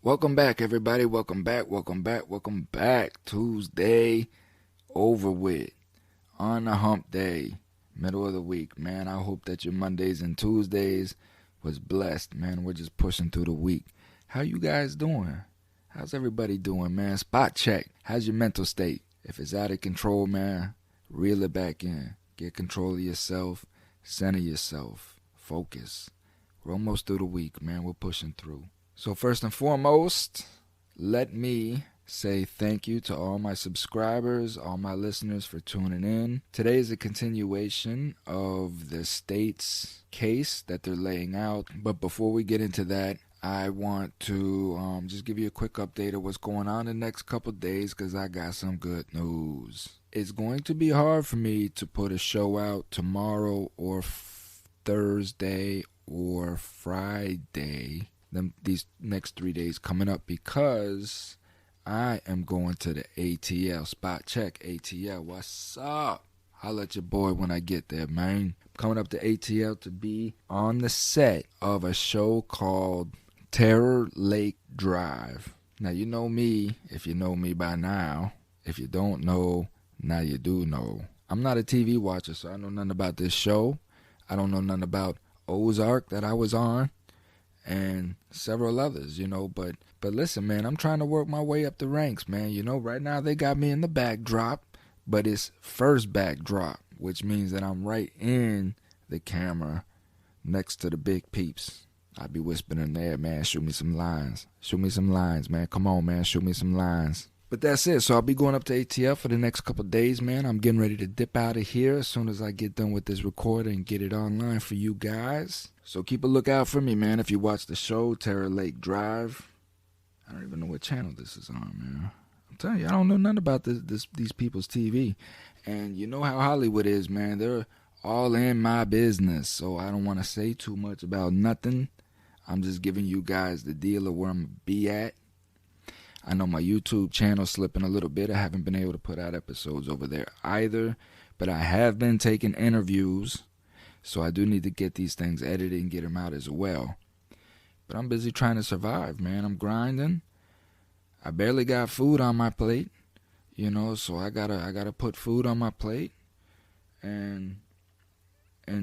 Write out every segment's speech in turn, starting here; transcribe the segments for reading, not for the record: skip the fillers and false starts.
Welcome back, everybody. Welcome back. Tuesday over with. On the hump day. Middle of the week, man. I hope that your Mondays and Tuesdays was blessed, man. We're just pushing through the week. How you guys doing? How's everybody doing, man? Spot check. How's your mental state? If it's out of control, man, reel it back in. Get control of yourself. Center yourself. Focus. We're almost through the week, man. We're pushing through. So first and foremost, let me say thank you to all my subscribers, all my listeners for tuning in. Today is a continuation of the state's case that they're laying out. But before we get into that, I want to just give you a quick update of what's going on in the next couple of days because I got some good news. It's going to be hard for me to put a show out tomorrow or Thursday or Friday, these next 3 days coming up, because I am going to the ATL. Spot check, ATL. What's up? Holla at your boy when I get there, man. Coming up to ATL to be on the set of a show called Terror Lake Drive. Now, you know me, if you know me by now. If you don't know, now you do know. I'm not a TV watcher, so I know nothing about this show. I don't know nothing about Ozark that I was on and several others, but listen, man, I'm trying to work my way up the ranks, man. Right now they got me in the backdrop, but it's first backdrop, which means that I'm right in the camera next to the big peeps. I be whispering in there, man, shoot me some lines, man. Come on, man, shoot me some lines. But that's it. So I'll be going up to ATL for the next couple of days, man. I'm getting ready to dip out of here as soon as I get done with this recording and get it online for you guys. So keep a lookout for me, man. If you watch the show, Terror Lake Drive. I don't even know what channel this is on, man. I'm telling you, I don't know nothing about these people's TV. And you know how Hollywood is, man. They're all in my business. So I don't want to say too much about nothing. I'm just giving you guys the deal of where I'm going to be at. I know my YouTube channel's slipping a little bit. I haven't been able to put out episodes over there either. But I have been taking interviews. So I do need to get these things edited and get them out as well. But I'm busy trying to survive, man. I'm grinding. I barely got food on my plate. So I gotta put food on my plate. And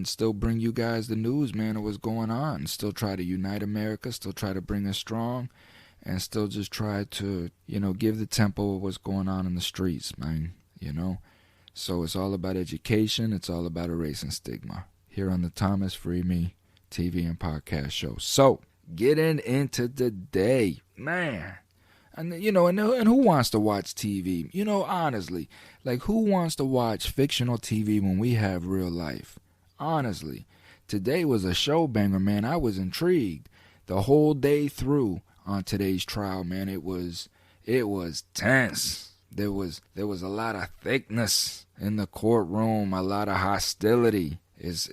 still bring you guys the news, man, of what's going on. Still try to unite America. Still try to bring us strong. And still just try to, give the tempo of what's going on in the streets, man, So it's all about education. It's all about erasing stigma. Here on the Thomas Free Me TV and podcast show. So, getting into the day, man. And, and who wants to watch TV? Honestly, like, who wants to watch fictional TV when we have real life? Honestly, today was a show banger, man. I was intrigued the whole day through. On today's trial, man, it was tense. There was a lot of thickness in the courtroom, a lot of hostility. It's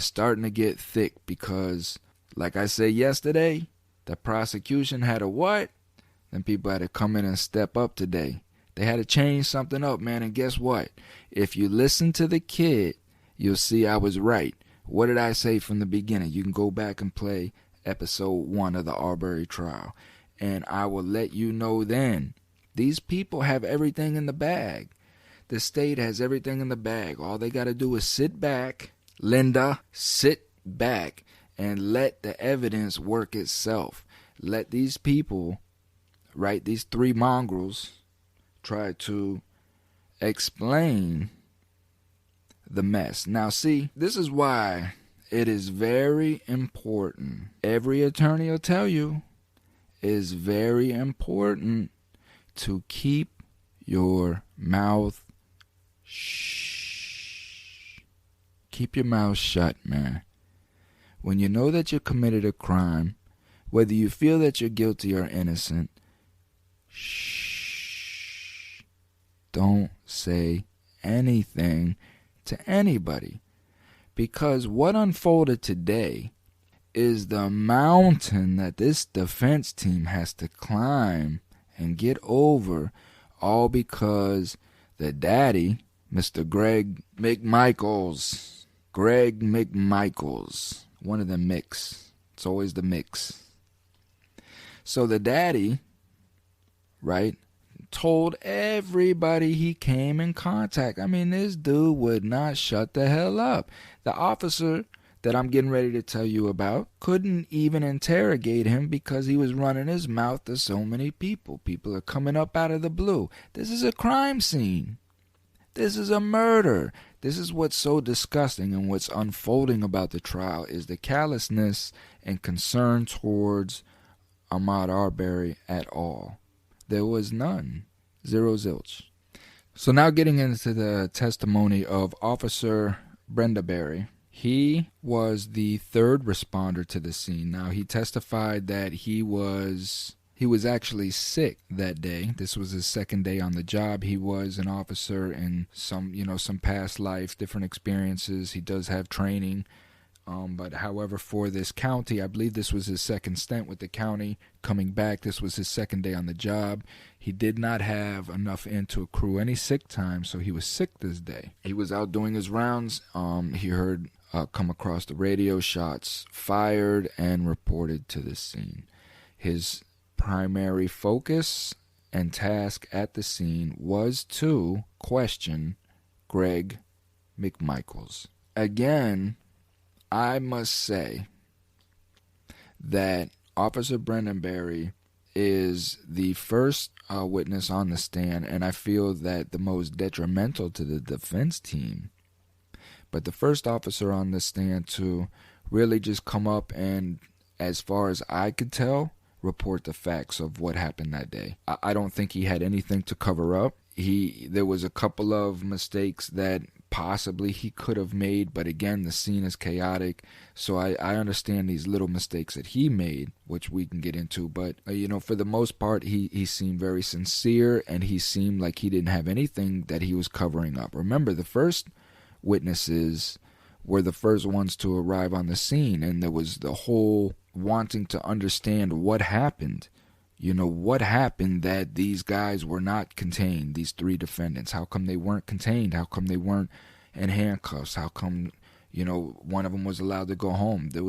starting to get thick because, like I said yesterday, the prosecution had a what? Then people had to come in and step up today. They had to change something up, man, and guess what? If you listen to the kid, you'll see I was right. What did I say from the beginning? You can go back and play episode 1 of the Arbery trial, and I will let you know then. These people have everything in the bag. The state has everything in the bag. All they got to do is sit back, Linda, sit back, and let the evidence work itself. Let these people, right, these 3 mongrels, try to explain the mess. Now, see, this is why it is very important. Every attorney will tell you it's very important to keep your mouth shh. Keep your mouth shut, man. When you know that you committed a crime, whether you feel that you're guilty or innocent, shh. Don't say anything to anybody. Because what unfolded today is the mountain that this defense team has to climb and get over, all because the daddy, Mr. Greg McMichaels, one of the mix. It's always the mix. So the daddy, right, told everybody he came in contact. I mean, this dude would not shut the hell up. The officer that I'm getting ready to tell you about couldn't even interrogate him because he was running his mouth to so many people. People are coming up out of the blue. This is a crime scene. This is a murder. This is what's so disgusting, and what's unfolding about the trial is the callousness and concern towards Ahmaud Arbery at all. There was none. Zero zilch. So now getting into the testimony of Officer Brenda Berry. He was the third responder to the scene. Now, he testified that he was actually sick that day. This was his second day on the job. He was an officer in some past life, different experiences. He does have training. But however, for this county, I believe this was his second stint with the county. Coming back, this was his second day on the job. He did not have enough in to accrue any sick time, so he was sick this day. He was out doing his rounds. He heard come across the radio, shots fired, and reported to the scene. His primary focus and task at the scene was to question Greg McMichaels. Again, I must say that Officer Brendan Berry is the first witness on the stand, and I feel that the most detrimental to the defense team. But the first officer on the stand to really just come up and, as far as I could tell, report the facts of what happened that day. I don't think he had anything to cover up. There was a couple of mistakes that possibly he could have made, but again, the scene is chaotic, so I understand these little mistakes that he made, which we can get into, but for the most part, he seemed very sincere, and he seemed like he didn't have anything that he was covering up. Remember, the first witnesses were the first ones to arrive on the scene, and there was the whole wanting to understand what happened. What happened that these guys were not contained, these three defendants? How come they weren't contained? How come they weren't in handcuffs? How come, one of them was allowed to go home? The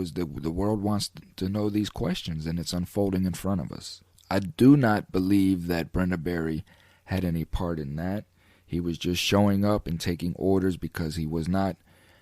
world wants to know these questions, and it's unfolding in front of us. I do not believe that Brenda Berry had any part in that. He was just showing up and taking orders because he was not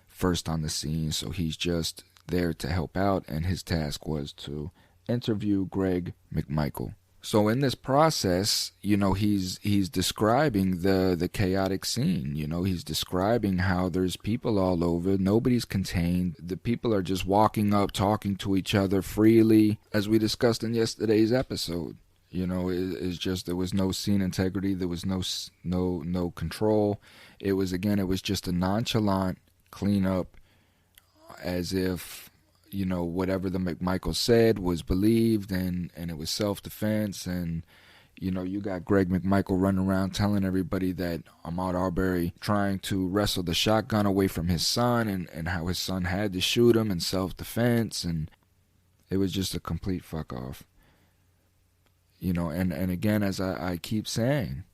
first on the scene, so he's just there to help out, and his task was to interview Greg McMichael. So in this process, he's describing the chaotic scene. He's describing how there's people all over. Nobody's contained. The people are just walking up, talking to each other freely, as we discussed in yesterday's episode. It's just there was no scene integrity. There was no control. It was just a nonchalant cleanup, as if whatever the McMichael said was believed, and it was self-defense. And you got Greg McMichael running around telling everybody that Ahmaud Arbery trying to wrestle the shotgun away from his son, and how his son had to shoot him in self-defense, and it was just a complete fuck off. And again, as I keep saying,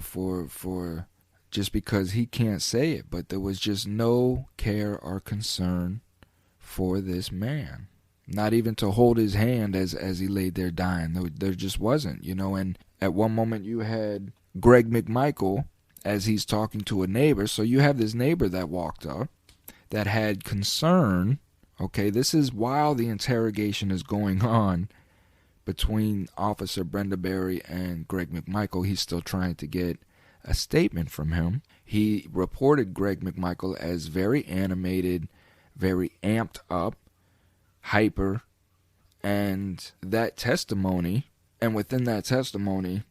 for just because he can't say it, but there was just no care or concern for this man, not even to hold his hand as he laid there dying. There just wasn't, and at one moment you had Greg McMichael as he's talking to a neighbor. So you have this neighbor that walked up that had concern. Okay, this is while the interrogation is going on between Officer Brenda Berry and Greg McMichael. He's still trying to get a statement from him. He reported Greg McMichael as very animated, very amped up, hyper, and that testimony, and within that testimony,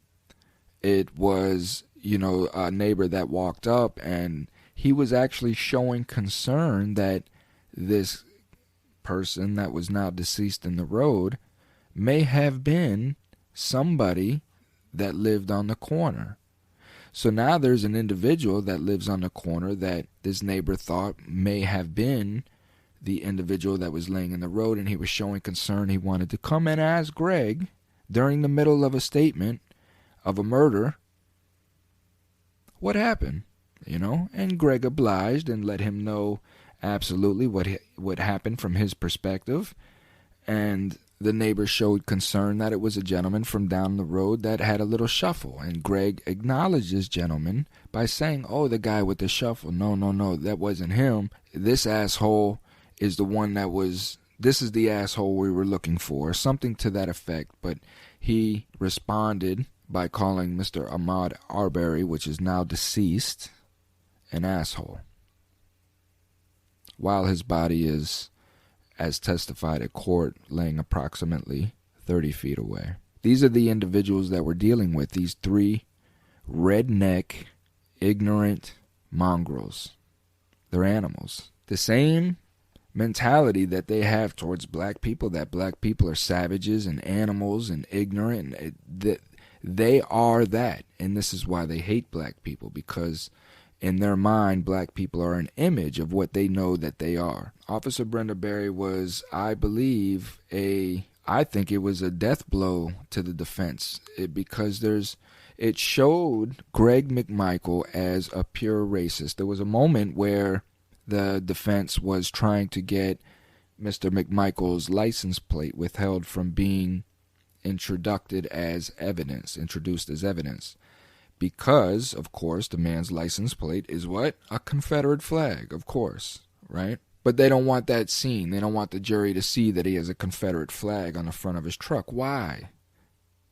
it was, a neighbor that walked up, and he was actually showing concern that this person that was now deceased in the road may have been somebody that lived on the corner. So now there's an individual that lives on the corner that this neighbor thought may have been the individual that was laying in the road, and he was showing concern. He wanted to come and ask Greg during the middle of a statement of a murder, what happened, and Greg obliged and let him know absolutely what happened from his perspective. And the neighbors showed concern that it was a gentleman from down the road that had a little shuffle. And Greg acknowledged this gentleman by saying, oh, the guy with the shuffle. No, that wasn't him. This asshole is the one that was, this is the asshole we were looking for. Something to that effect. But he responded by calling Mr. Ahmaud Arbery, which is now deceased, an asshole, while his body is, as testified at court, laying approximately 30 feet away. These are the individuals that we're dealing with, these three redneck, ignorant mongrels. They're animals. The same mentality that they have towards black people, that black people are savages and animals and ignorant, that they are that. And this is why they hate black people, because in their mind, black people are an image of what they know that they are. Officer Brenda Berry was, I believe, I think it was a death blow to the defense, because it showed Greg McMichael as a pure racist. There was a moment where the defense was trying to get Mr. McMichael's license plate withheld from being introduced as evidence. Because, of course, the man's license plate is what? A Confederate flag, of course, right? But they don't want that seen. They don't want the jury to see that he has a Confederate flag on the front of his truck. Why?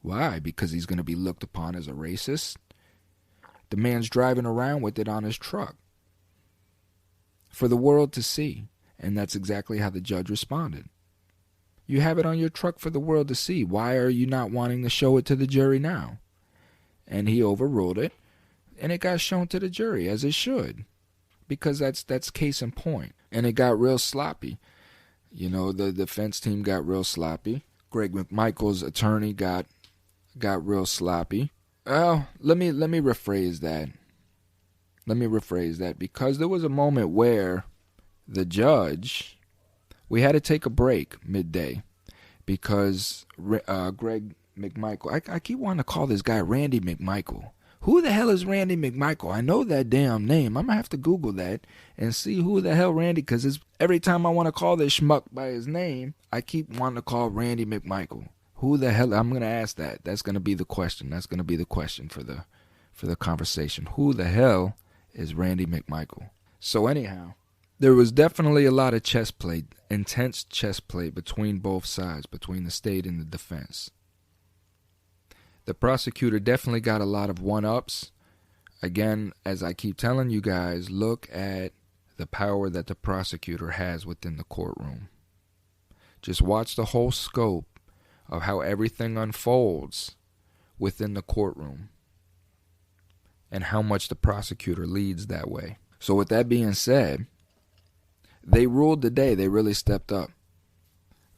Why? Because he's going to be looked upon as a racist? The man's driving around with it on his truck for the world to see. And that's exactly how the judge responded. You have it on your truck for the world to see. Why are you not wanting to show it to the jury now? And he overruled it, and it got shown to the jury, as it should, because that's case in point. And it got real sloppy. You know, the defense team got real sloppy. Greg McMichael's attorney got real sloppy. Well, let me rephrase that. Because there was a moment where the judge, we had to take a break midday, because Greg McMichael, I keep wanting to call this guy Randy McMichael. Who the hell is Randy McMichael? I know that damn name. I'm going to have to Google that and see who the hell Randy, because every time I want to call this schmuck by his name, I keep wanting to call Randy McMichael. Who the hell? I'm going to ask that. That's going to be the question. That's going to be the question for the conversation. Who the hell is Randy McMichael? So anyhow, there was definitely a lot of chess play, intense chess play between both sides, between the state and the defense. The prosecutor definitely got a lot of one-ups. Again, as I keep telling you guys, look at the power that the prosecutor has within the courtroom. Just watch the whole scope of how everything unfolds within the courtroom and how much the prosecutor leads that way. So with that being said, they ruled the day. They really stepped up.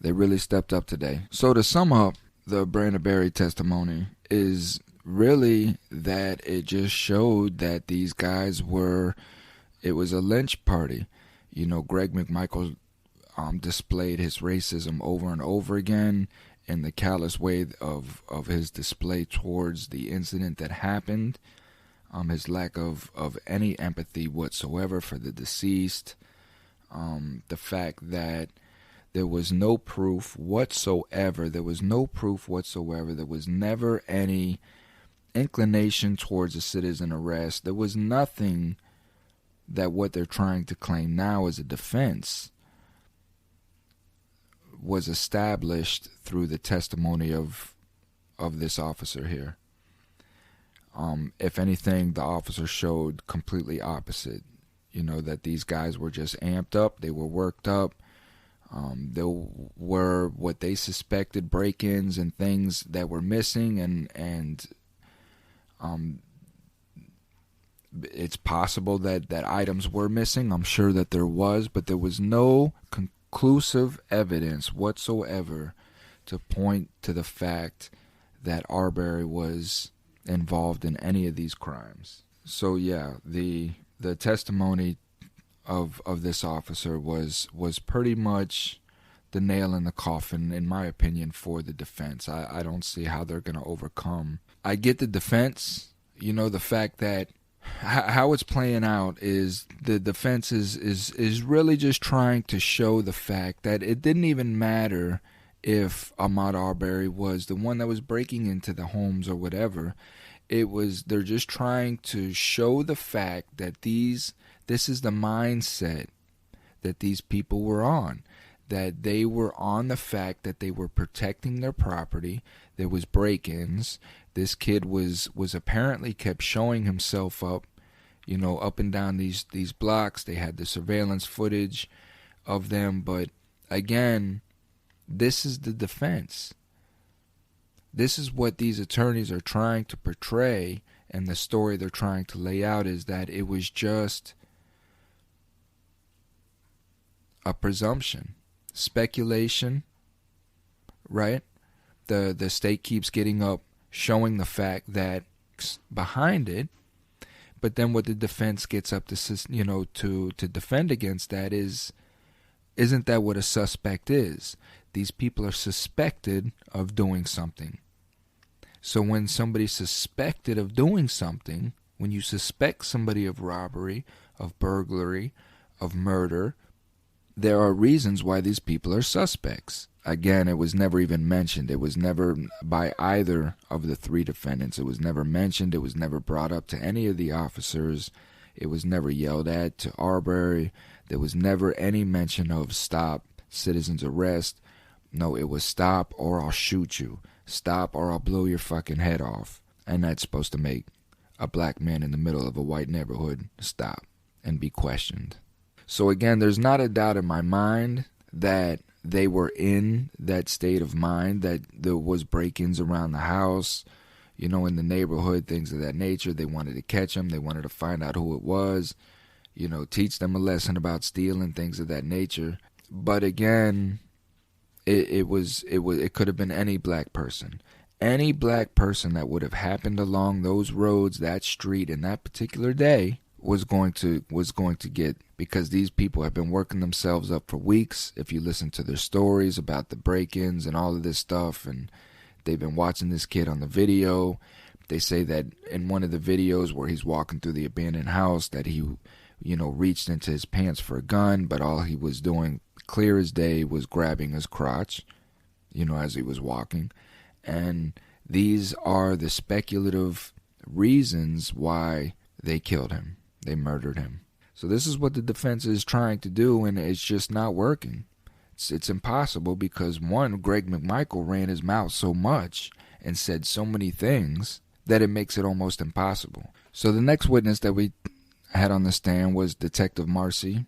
Today. So to sum up, the Brenda Berry testimony is really that it just showed that these guys it was a lynch party. You know, Greg McMichael displayed his racism over and over again in the callous way of his display towards the incident that happened, his lack of any empathy whatsoever for the deceased, the fact that there was no proof whatsoever. There was never any inclination towards a citizen arrest. There was nothing that what they're trying to claim now as a defense was established through the testimony of this officer here. If anything, the officer showed completely opposite. You know, that these guys were just amped up. They were worked up. There were what they suspected break-ins and things that were missing, and it's possible that items were missing. I'm sure that there was, but there was no conclusive evidence whatsoever to point to the fact that Arbery was involved in any of these crimes. So yeah, the testimony of this officer was pretty much the nail in the coffin, in my opinion, for the defense. I don't see how they're going to overcome. I get the defense, you know, the fact that how it's playing out is the defense is really just trying to show the fact that it didn't even matter if Ahmaud Arbery was the one that was breaking into the homes or whatever. They're just trying to show the fact that this is the mindset that these people were on. That they were on the fact that they were protecting their property. There was break-ins. This kid was apparently kept showing himself up, up and down these blocks. They had the surveillance footage of them. But again, this is the defense. This is what these attorneys are trying to portray, and the story they're trying to lay out is that it was just a presumption, speculation, right? The state keeps getting up, showing the fact that behind it, but then what the defense gets up to defend against that isn't that what a suspect is? These people are suspected of doing something. So when somebody's suspected of doing something, when you suspect somebody of robbery, of burglary, of murder, there are reasons why these people are suspects. Again, it was never even mentioned. It was never by either of the three defendants. It was never mentioned. It was never brought up to any of the officers. It was never yelled at to Arbery. There was never any mention of stop, citizen's arrest. No, it was stop or I'll shoot you. Stop or I'll blow your fucking head off. And that's supposed to make a black man in the middle of a white neighborhood stop and be questioned. So again, there's not a doubt in my mind that they were in that state of mind, that there was break-ins around the house, in the neighborhood, things of that nature. They wanted to catch them. They wanted to find out who it was, teach them a lesson about stealing, things of that nature. But again, it could have been any black person. Any black person that would have happened along those roads, that street, in that particular day was going to get, because these people have been working themselves up for weeks. If you listen to their stories about the break-ins and all of this stuff, and they've been watching this kid on the video. They say that in one of the videos where he's walking through the abandoned house that he, reached into his pants for a gun, but all he was doing, clear as day, was grabbing his crotch, as he was walking. And these are the speculative reasons why they killed him. They murdered him. So this is what the defense is trying to do, and it's just not working. It's impossible because, one, Greg McMichael ran his mouth so much and said so many things that it makes it almost impossible. So the next witness that we had on the stand was Detective Marcy,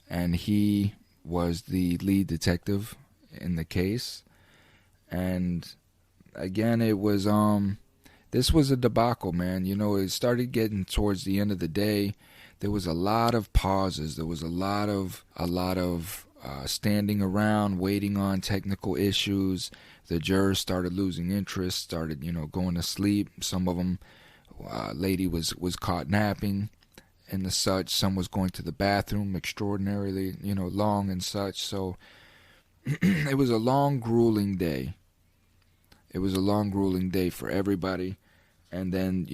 and he was the lead detective in the case. And again, it was this was a debacle, man. It started getting towards the end of the day. There was a lot of pauses. There was a lot of standing around, waiting on technical issues. The jurors started losing interest, started, going to sleep. Some of them, lady was caught napping and the such. Some was going to the bathroom extraordinarily, long and such. So it was a long, grueling day. It was a long, grueling day for everybody. And then,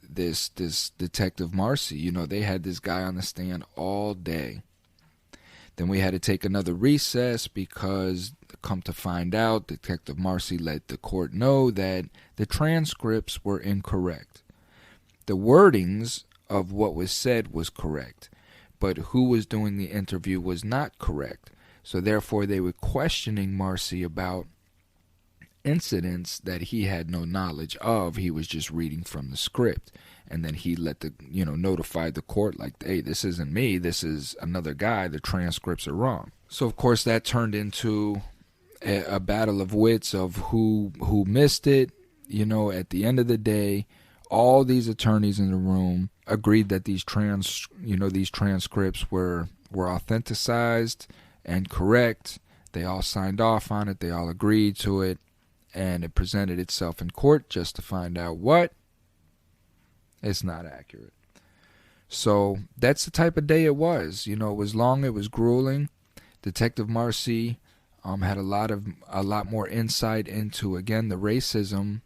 this Detective Marcy, they had this guy on the stand all day. Then we had to take another recess because, come to find out, Detective Marcy let the court know that the transcripts were incorrect. The wordings of what was said was correct, but who was doing the interview was not correct. So therefore they were questioning Marcy about incidents that he had no knowledge of. He was just reading from the script. And then he notified the court, like, hey, this isn't me, this is another guy, the transcripts are wrong. So of course that turned into a battle of wits of who missed it. At the end of the day, all these attorneys in the room agreed that these transcripts were authenticized and correct. They all signed off on it, they all agreed to it, and it presented itself in court just to find out what? It's not accurate. So that's the type of day it was. It was long, it was grueling. Detective Marcy had a lot more insight into, again, the racism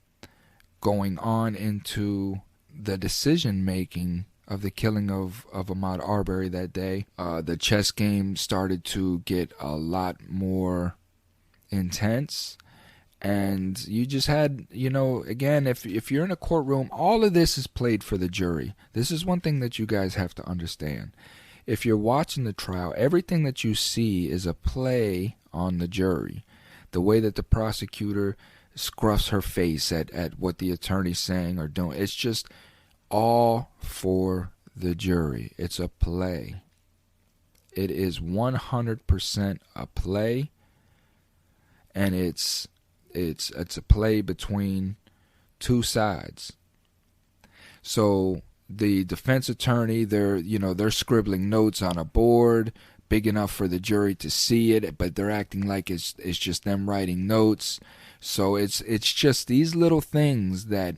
going on into the decision making of the killing of Ahmaud Arbery that day. The chess game started to get a lot more intense. And you just had, again, if you're in a courtroom, all of this is played for the jury. This is one thing that you guys have to understand. If you're watching the trial, everything that you see is a play on the jury. The way that the prosecutor scruffs her face at what the attorney's saying or doing, it's just all for the jury. It's a play. It is 100% a play, and it's a play between two sides. So the defense attorney, they're scribbling notes on a board big enough for the jury to see it, but they're acting like it's just them writing notes. So it's just these little things that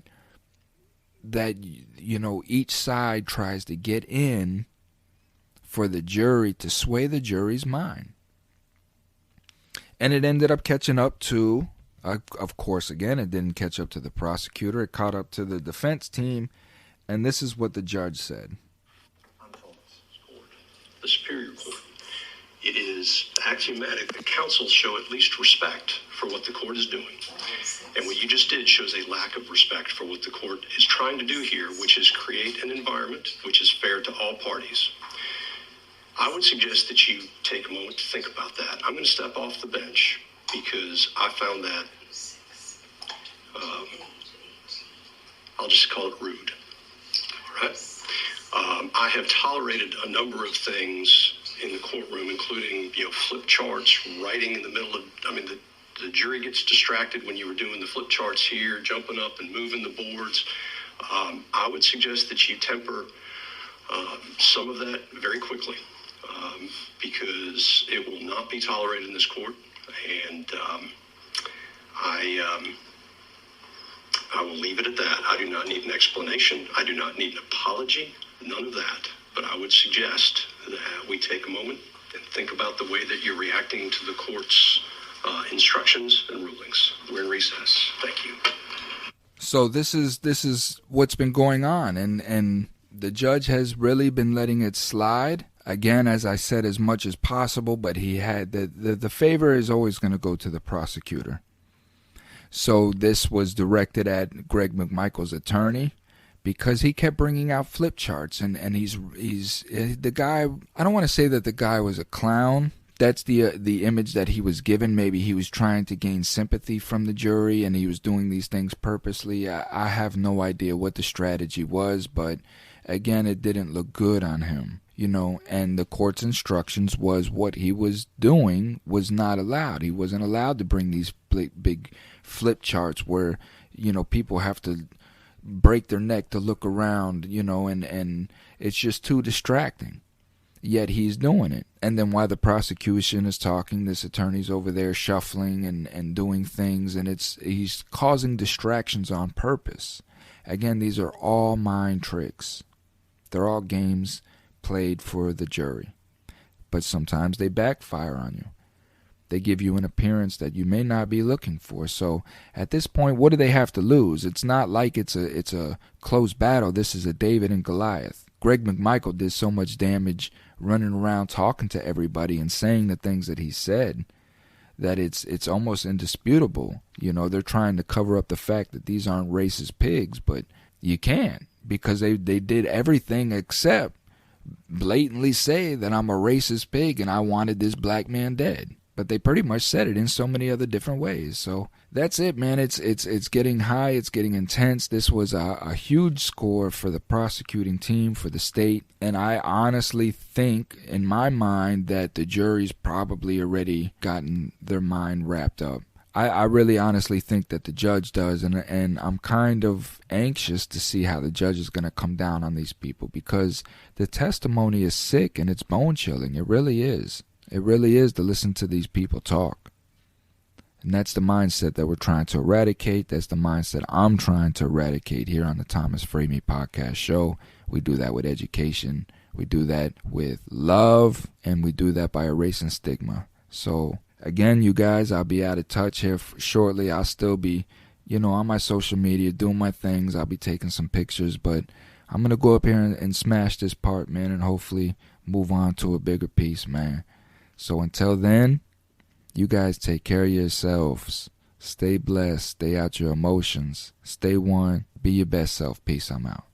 each side tries to get in for the jury to sway the jury's mind. And it ended up catching up to, of course, again, it didn't catch up to the prosecutor. It caught up to the defense team. And this is what the judge said. The Superior Court. It is axiomatic that counsel show at least respect for what the court is doing. And what you just did shows a lack of respect for what the court is trying to do here, which is create an environment which is fair to all parties. I would suggest that you take a moment to think about that. I'm going to step off the bench because I found that, I'll just call it rude. All right? I have tolerated a number of things in the courtroom, including, flip charts, writing in the middle of, the jury gets distracted when you were doing the flip charts here, jumping up and moving the boards. I would suggest that you temper some of that very quickly because it will not be tolerated in this court. And I will leave it at that. I do not need an explanation. I do not need an apology. None of that. But I would suggest that we take a moment and think about the way that you're reacting to the court's instructions and rulings. We're in recess. Thank you. So this is what's been going on, and the judge has really been letting it slide. Again, as I said, as much as possible, but he had the favor is always going to go to the prosecutor. So this was directed at Greg McMichael's attorney because he kept bringing out flip charts, and he's the guy. I don't want to say that the guy was a clown. That's the image that he was given. Maybe he was trying to gain sympathy from the jury, and he was doing these things purposely. I have no idea what the strategy was, but again, it didn't look good on him. And the court's instructions was what he was doing was not allowed. He wasn't allowed to bring these big flip charts where, people have to break their neck to look around, and it's just too distracting. Yet he's doing it. And then while the prosecution is talking, this attorney's over there shuffling and doing things, and he's causing distractions on purpose. Again, these are all mind tricks. They're all games played for the jury. But sometimes they backfire on you. They give you an appearance that you may not be looking for. So at this point, what do they have to lose? It's not like it's a close battle. This is a David and Goliath. Greg McMichael did so much damage running around talking to everybody and saying the things that he said that it's almost indisputable. They're trying to cover up the fact that these aren't racist pigs, but you can't, because they did everything except blatantly say that I'm a racist pig and I wanted this black man dead. But they pretty much said it in so many other different ways. So that's it, man. It's getting high. It's getting intense. This was a huge score for the prosecuting team, for the state. And I honestly think, in my mind, that the jury's probably already gotten their mind wrapped up. I really honestly think that the judge does. And I'm kind of anxious to see how the judge is going to come down on these people, because the testimony is sick and it's bone-chilling. It really is. It really is, to listen to these people talk. And that's the mindset that we're trying to eradicate. That's the mindset I'm trying to eradicate here on the Thomas Framey Podcast Show. We do that with education. We do that with love. And we do that by erasing stigma. So, again, you guys, I'll be out of touch here shortly. I'll still be, on my social media doing my things. I'll be taking some pictures. But I'm going to go up here and smash this part, man, and hopefully move on to a bigger piece, man. So until then, You guys take care of yourselves. Stay blessed. Stay out your emotions. Stay one. Be your best self. Peace. I'm out.